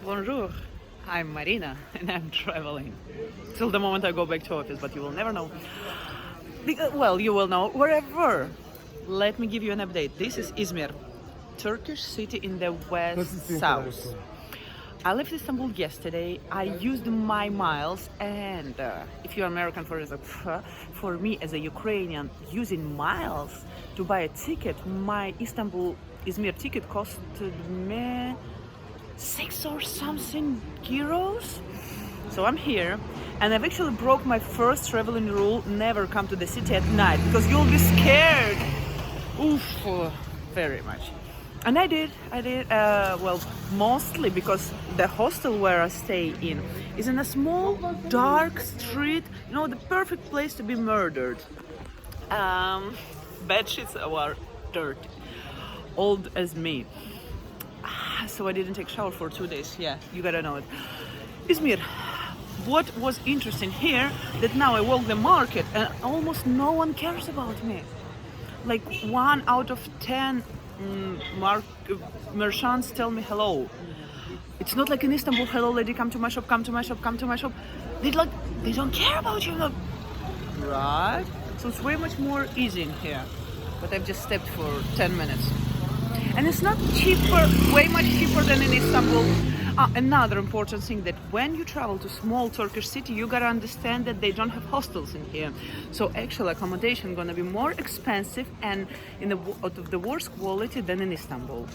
Bonjour, I'm Marina and I'm traveling. Till the moment I go back to office, but you will never know. Well, you will know wherever. Let me give you an update. This is Izmir, Turkish city in the west south. I left Istanbul yesterday. I used my miles, and if you're American, for me as a Ukrainian, using miles to buy a ticket, my Istanbul Izmir ticket costed me 6 or something euros. So I'm here, and I've actually broke my first traveling rule: never come to the city at night because you'll be scared. Oof, very much. And I did. Well, mostly because the hostel where I stay in is in a small, dark street. You know, the perfect place to be murdered. Bed sheets are dirty, old as me. So I didn't take shower for 2 days. Yeah, you gotta know it. Izmir. What was interesting here that now I walk the market and almost no one cares about me. Like 1 out of 10 merchants tell me hello. It's not like in Istanbul, hello lady, come to my shop, come to my shop, come to my shop. They don't care about you. Like, right? So it's way much more easy in here. But I've just stepped for 10 minutes. And it's not cheaper, way much cheaper than in Istanbul. Another important thing, that when you travel to small Turkish city, you gotta understand that they don't have hostels in here. So actual accommodation gonna be more expensive and of the worst quality than in Istanbul.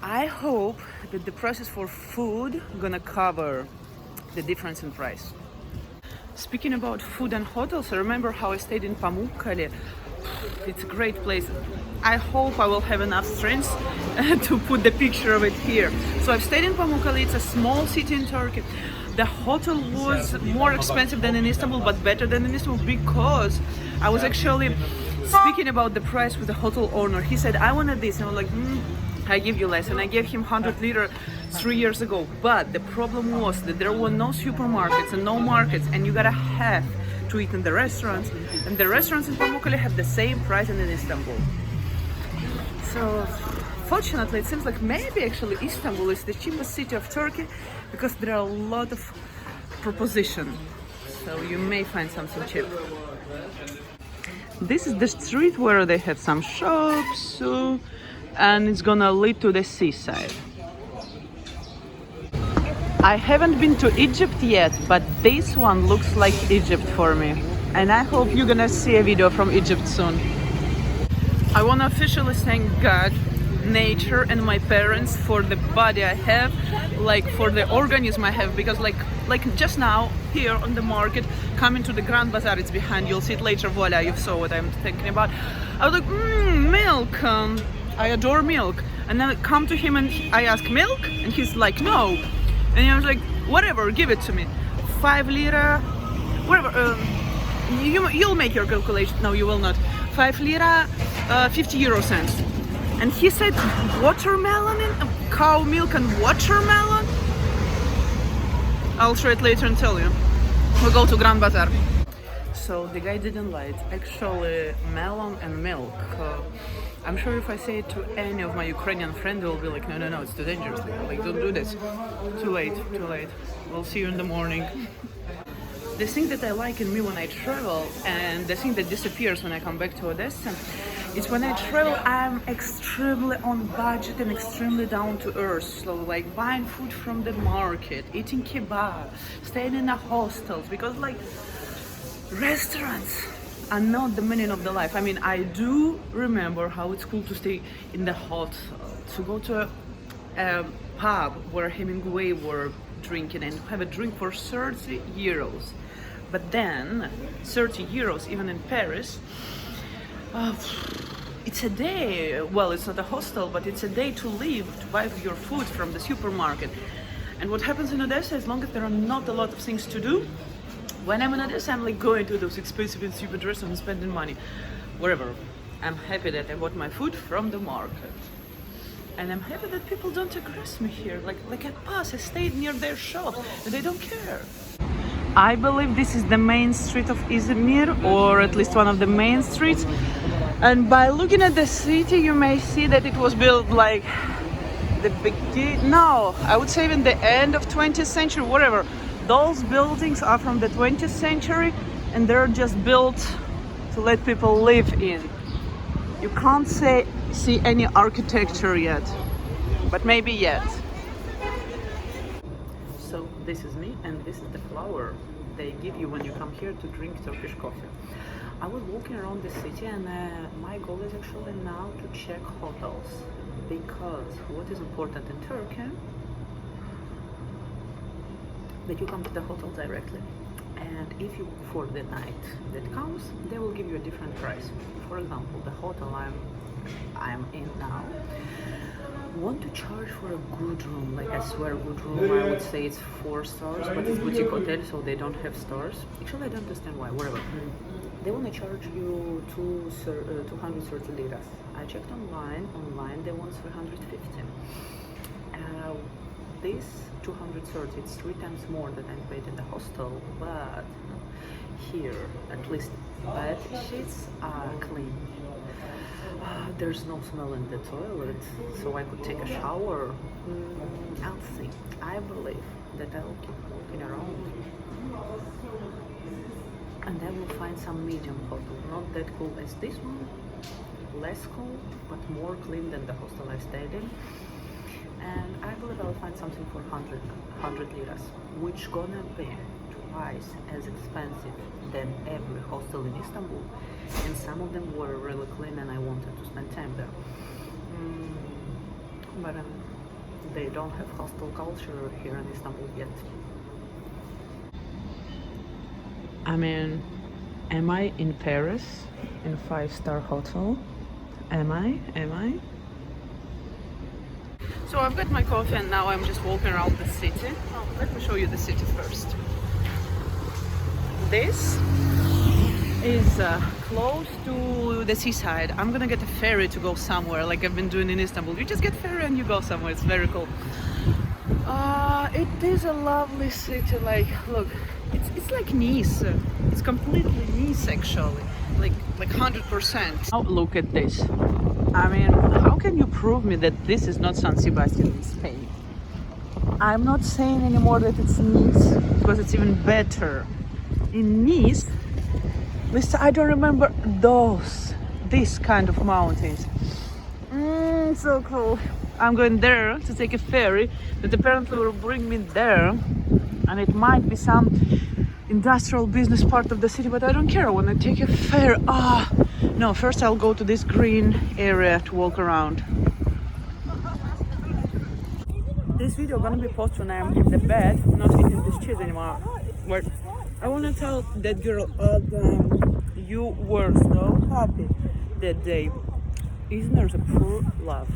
I hope that the prices for food gonna cover the difference in price. Speaking about food and hotels, I remember how I stayed in Pamukkale. It's a great place. I hope I will have enough strength to put the picture of it here. So I've stayed in Pamukkale. It's a small city in Turkey. The hotel was more expensive than in Istanbul, but better than in Istanbul because I was actually speaking about the price with the hotel owner. He said, I wanted this. And I was like, I give you less. And I gave him 100 lira 3 years ago. But the problem was that there were no supermarkets and no markets, and you gotta have to eat in the restaurants, and the restaurants in Pamukkale have the same price as in Istanbul. So fortunately it seems like maybe actually Istanbul is the cheapest city of Turkey because there are a lot of proposition, so you may find something cheap. This is the street where they have some shops, and it's gonna lead to the seaside. I haven't been to Egypt yet, but this one looks like Egypt for me. And I hope you're gonna see a video from Egypt soon. I wanna officially thank God, nature, and my parents for the body I have, like for the organism I have, because like just now, here on the market, coming to the Grand Bazaar, it's behind, you'll see it later, voila, you saw what I'm thinking about. I was like, milk, I adore milk. And then I come to him and I ask, milk? And he's like, no. And I was like, whatever, give it to me. 5 lira, whatever. You'll make your calculation. No, you will not. 5 lira, 50 euro cents. And he said, watermelon in cow milk and watermelon? I'll try it later and tell you. We'll go to Grand Bazaar. So the guy didn't lie. It's actually melon and milk. I'm sure if I say it to any of my Ukrainian friends, they'll be like, no, it's too dangerous. Like, don't do this. Too late. We'll see you in the morning. The thing that I like in me when I travel, and the thing that disappears when I come back to Odessa, is when I travel, I'm extremely on budget and extremely down to earth. So like buying food from the market, eating kebab, staying in a hostels, because like restaurants are not the meaning of the life. I mean, I do remember how it's cool to stay in the hotel, to go to a pub where Hemingway were drinking and have a drink for 30 euros. But then 30 euros, even in Paris, it's a day. Well, it's not a hostel, but it's a day to live, to buy your food from the supermarket. And what happens in Odessa, as long as there are not a lot of things to do, when I'm in Odessa, I'm like going to those expensive and stupid restaurants and spending money. Wherever. I'm happy that I bought my food from the market. And I'm happy that people don't aggress me here. Like I pass, I stayed near their shop, and they don't care. I believe this is the main street of Izmir, or at least one of the main streets. And by looking at the city, you may see that it was built like the begin. No, I would say even the end of 20th century, whatever. Those buildings are from the 20th century, and they're just built to let people live in. You can't see any architecture yet, but maybe yet. So this is me, and this is the flower they give you when you come here to drink Turkish coffee. I was walking around the city, and my goal is actually now to check hotels, because what is important in Turkey, that you come to the hotel directly, and if you book for the night that comes, they will give you a different price. For example, the hotel I'm in now want to charge for a good room, like I swear good room, I would say it's 4 stars, but it's boutique hotel, so they don't have stars. Actually, I don't understand why, whatever. They want to charge you 230 liras. I checked online they want 350. This 230, it's 3 times more than I paid in the hostel, but here, at least bed sheets are clean. There's no smell in the toilet, so I could take a shower. I'll see. I believe that I will keep walking around, and I will find some medium hotel, not that cool as this one, less cool, but more clean than the hostel I stayed in. And I believe I'll find something for 100 liras, which gonna be twice as expensive than every hostel in Istanbul, and some of them were really clean and I wanted to spend time there. But they don't have hostel culture here in Istanbul yet. I mean, am I in Paris in a 5-star hotel? Am I? So I've got my coffee and now I'm just walking around the city. Let me show you the city first. This is close to the seaside. I'm gonna get a ferry to go somewhere, like I've been doing in Istanbul. You just get ferry and you go somewhere. It's very cool. It is a lovely city. Like, look, it's like Nice. It's completely Nice, actually. Like 100%. Now look at this. I mean, how can you prove me that this is not San Sebastian in Spain? I'm not saying anymore that it's Nice, because it's even better. In Nice, at least I don't remember this kind of mountains. So cool. I'm going there to take a ferry that apparently will bring me there, and it might be some industrial business part of the city, but I don't care. I want to take a ferry. No, first I'll go to this green area to walk around. This video gonna be posted when I'm in the bed, not eating this cheese anymore. But I wanna tell that girl, you were so happy that day. Izmir is a pure love.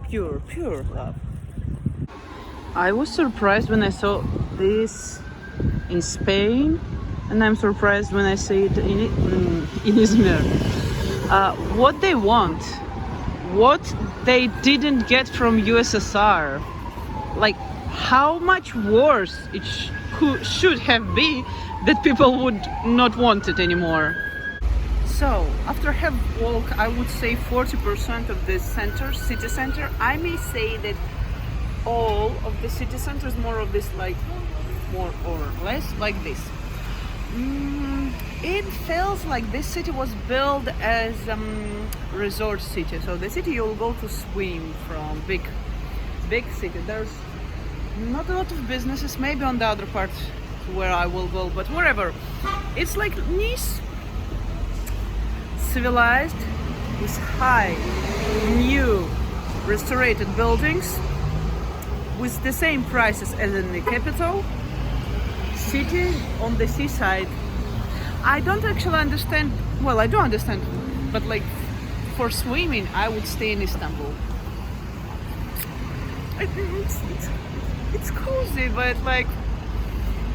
Pure love. I was surprised when I saw this in Spain, and I'm surprised when I see it in Izmir. What they want, what they didn't get from USSR, like how much worse it should have been that people would not want it anymore. So after I have walked, I would say 40% of the city center. I may say that all of the city center is more of this, like more or less like this. It feels like this city was built as resort city. So the city you'll go to swim from, big city. There's not a lot of businesses, maybe on the other part where I will go, but wherever. It's like Nice, civilized, with high, new, restored buildings, with the same prices as in the capital city on the seaside. I don't actually understand, well, I do understand, but like for swimming I would stay in Istanbul. It's cozy, but like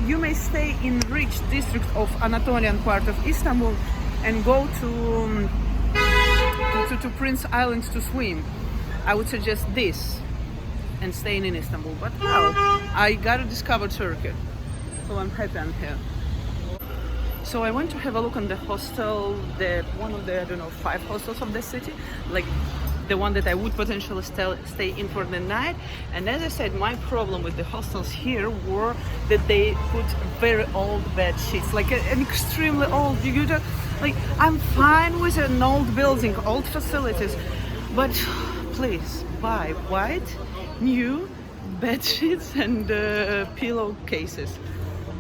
you may stay in rich district of Anatolian part of Istanbul and go to Prince Islands to swim. I would suggest this and staying in Istanbul, but no, I gotta discover Turkey, so I'm happy I'm here. So I went to have a look on the hostel, one of the, I don't know, 5 hostels of the city. Like the one that I would potentially stay in for the night. And as I said, my problem with the hostels here were that they put very old bed sheets, like an extremely old. You just, like, I'm fine with an old building, old facilities, but please buy white, new bed sheets and pillow cases.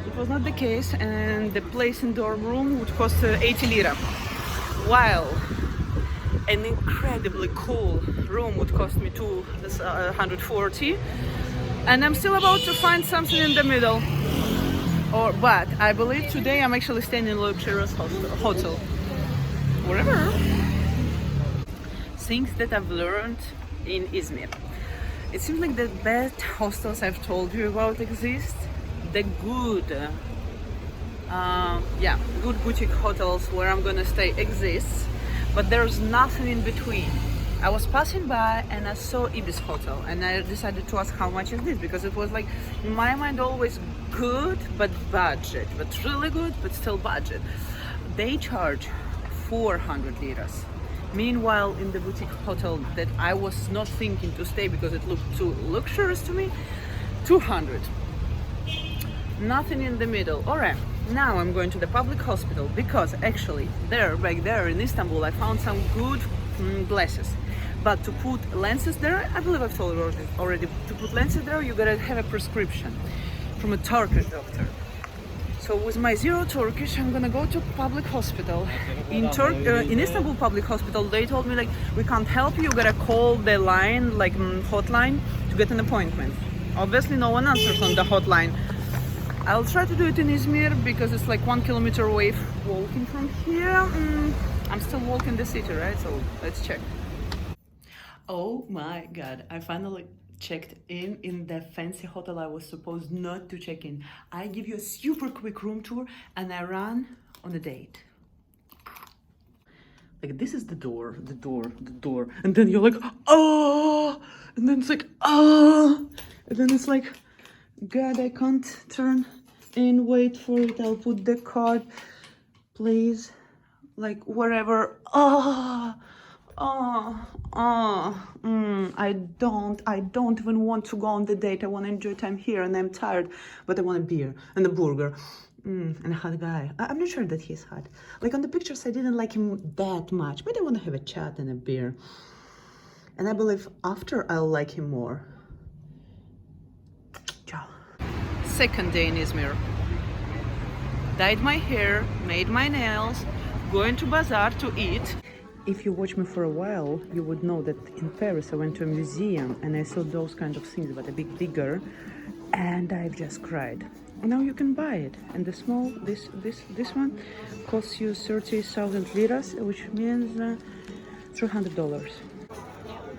It was not the case, and the place in dorm room would cost 80 lira, while an incredibly cool room would cost me 240, and I'm still about to find something in the middle. But I believe today I'm actually staying in a luxurious hotel. Whatever. Things that I've learned in Izmir. It seems like the best hostels I've told you about exist. The good, good boutique hotels where I'm gonna stay exists, but there's nothing in between. I was passing by and I saw Ibis Hotel, and I decided to ask how much is this, because it was like, in my mind, always good but budget, but really good but still budget. They charge 400 liras. Meanwhile, in the boutique hotel that I was not thinking to stay because it looked too luxurious to me, 200. Nothing in the middle. Alright, now I'm going to the public hospital, because actually back there in Istanbul I found some good glasses. But to put lenses there, I believe I've told you already, to put lenses there you gotta have a prescription from a Turkish doctor. So with my zero Turkish, I'm gonna go to public hospital. In Istanbul public hospital, they told me, like, we can't help you, you gotta call the line, like hotline, to get an appointment. Obviously no one answers on the hotline. I'll try to do it in Izmir because it's like 1 kilometer away walking from here. I'm still walking the city, right? So let's check. Oh my god, I finally checked in the fancy hotel I was supposed not to check in. I give you a super quick room tour and I ran on a date. Like, this is the door, and then you're like, oh, and then it's like, oh, and then it's like, God, I can't turn in, wait for it, I'll put the card, please, like, wherever. I don't even want to go on the date. I want to enjoy time here, and I'm tired, but I want a beer and a burger and a hot guy. I'm not sure that he's hot. Like, on the pictures I didn't like him that much, but I want to have a chat and a beer, and I believe after I'll like him more. Ciao. Second day in Izmir. Dyed my hair, made my nails, going to bazaar to eat. If you watch me for a while, you would know that in Paris I went to a museum and I saw those kind of things, but a bit bigger, and I've just cried. Now you can buy it, and the small, this one costs you 30,000 liras, which means $300.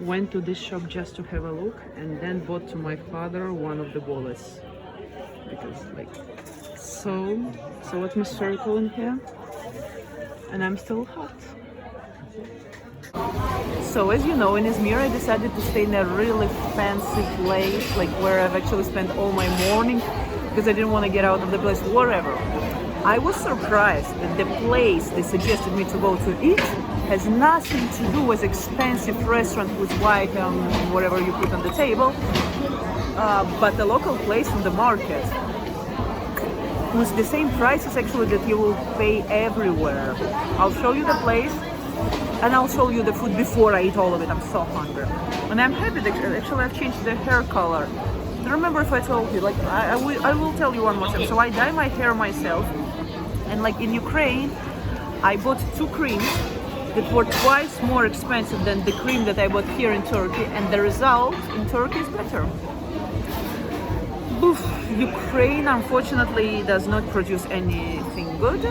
Went to this shop just to have a look, and then bought to my father one of the wallets, because, like, so atmospherical in here, and I'm still hot. So as you know, in Izmir I decided to stay in a really fancy place, like where I've actually spent all my morning, because I didn't want to get out of the place, whatever. I was surprised that the place they suggested me to go to eat has nothing to do with expensive restaurant with white whatever you put on the table, but a local place on the market with the same prices actually that you will pay everywhere. I'll show you the place. And I'll show you the food before I eat all of it. I'm so hungry. And I'm happy that actually I've changed the hair color. I remember if I told you, like, I will tell you one more time. So I dye my hair myself. And like in Ukraine, I bought 2 creams that were twice more expensive than the cream that I bought here in Turkey. And the result in Turkey is better. Oof, Ukraine unfortunately does not produce anything good.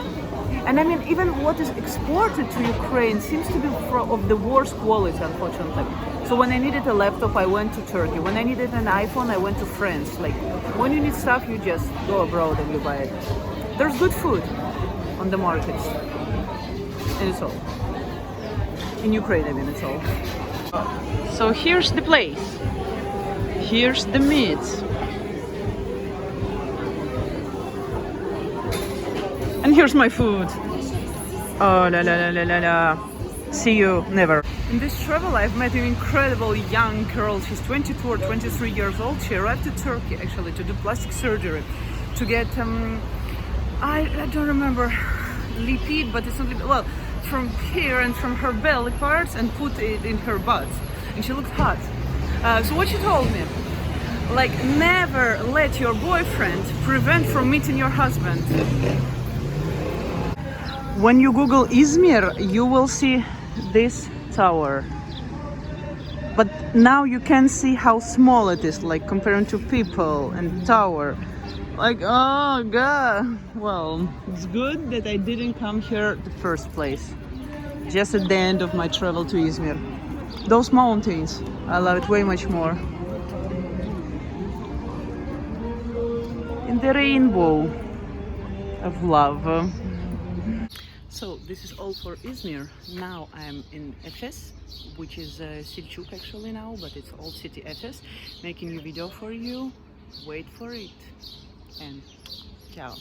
And I mean, even what is exported to Ukraine seems to be of the worst quality, unfortunately. So when I needed a laptop, I went to Turkey. When I needed an iPhone, I went to France. Like, when you need stuff, you just go abroad and you buy it. There's good food on the markets. And it's all. In Ukraine, I mean, it's all. So here's the place. Here's the meat. And here's my food. Oh, la la la la la la. See you never. In this travel, I've met an incredible young girl. She's 22 or 23 years old. She arrived to Turkey actually to do plastic surgery, to get I don't remember lipid, but it's not lipid. Well, from here and from her belly parts, and put it in her butt, and she looked hot. So what she told me, like, never let your boyfriend prevent from meeting your husband. When you Google Izmir, you will see this tower. But now you can see how small it is, like comparing to people and tower. Like, oh god. Well, it's good that I didn't come here the first place. Just at the end of my travel to Izmir. Those mountains, I love it way much more. In the rainbow of love. So this is all for Izmir. Now I'm in Efes, which is Selçuk actually now, but it's old city Efes. Making a video for you. Wait for it. And ciao.